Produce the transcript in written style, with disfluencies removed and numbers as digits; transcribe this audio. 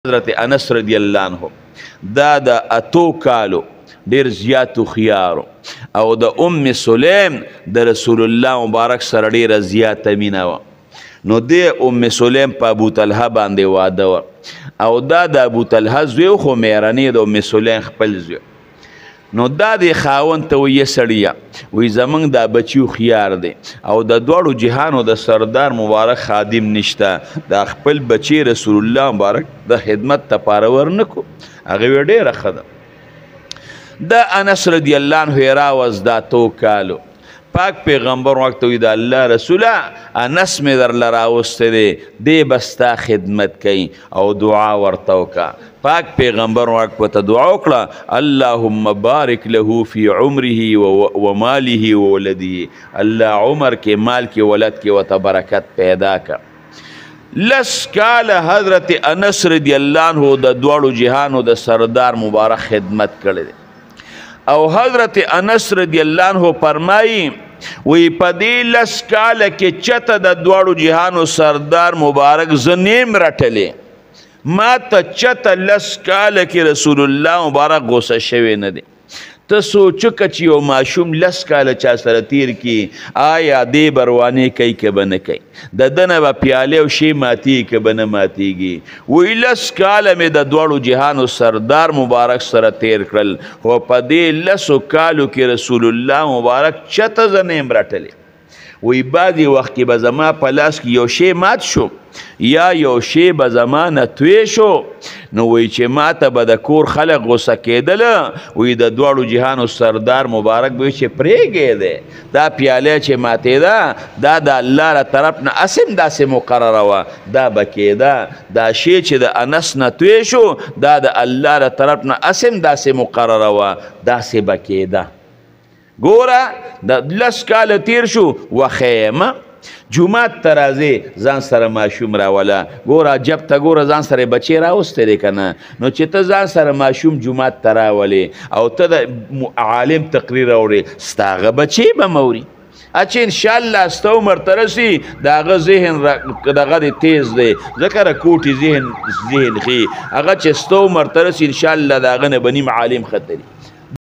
حضرت انس رضی الله عنه دا د اتو کالو ډیر زیات خيارو او د ام سلیم د رسول الله مبارک سره ډیره زیات مینه و. نو د ام سلیم په ابو طلحه باندې واده و او دا د ابو طلحه زوی خو میرنی د ام سلیم خپل زوی. نو دا د خاوند ته وی سړیا وی زمنګ دا بچیو خيار دی او د دوړو جهانو د سردار مبارک خادم نشته دا خپل بچی رسول الله مبارک د خدمت لپاره ورنکو هغه ډیره خدمت د انس رضی الله عنه راوز دا تو کالو پاک پیغمبر وقت وی دا الله رسوله انس می در لراوسته دی بستا خدمت کئ او دعا ورته وکا. پاک پیغمبر وقت وته دعا وکړه اللهم بارک له فی عمره و ماله و ولده الله عمر کې مال کې ولد کې وته برکت پیدا کا. لس کال حضرت انس رضی الله عنه د دوړو جهانو د سردار مبارک خدمت کړي او حضرت انس رضی الله عنه فرمایي وی پدې لس کال کې چته د دوړو جهانو سردار مبارک زنیم رټلې ما ته چته لس کال کې رسول الله مبارک غوسه شوی نه دی. ته سوچ کچ یو ماشوم لس کال چا سره تیر کی آیا دې بروانه کوي که بنه کوي د دنه به پیاله او شی ماتی که بنه ماتیږي. وی لس کال مې د دوړو جهانو سردار مبارک سره تیر کړل خو په دې لسو کالو کې رسول الله مبارک چته زنیم رټلې. وی بعضې وخت کې به زما په لاس کې یو شی مات شو یا یو شی به زما نه توی شو نو وی چې ما ته به د کور خلق غوسه کېدله وی د دواړو جهانو سردار مبارک به چې پرېږی دی دا پیاله چې ماتېده دا د الله له طرف نه اسم داسې مقرره وه دا به کېده دا شی چې د انس نه توی شو دا د الله له طرف نه اسم داسې مقرره وه داسې به کېده. ګوره د لس کاله تیر شو وخیمه جومات ته راځې ځان سره ماشوم راوله ګوره جب ته ګوره ځان سره بچی راوستی دی که نه نو چې ته ځان سره ماشوم جومات ته راولې او ته د عالم تقریر اورې ستا هغه بچی به موري چې انشاءالله ستا عمر ته رسي د هغه ذهن دغه دی تیز دی ځکه رکوټي ذهن ښي هغه چې ستا عمر ته رسي انشاءالله د هغه نه به نیم عالم ختري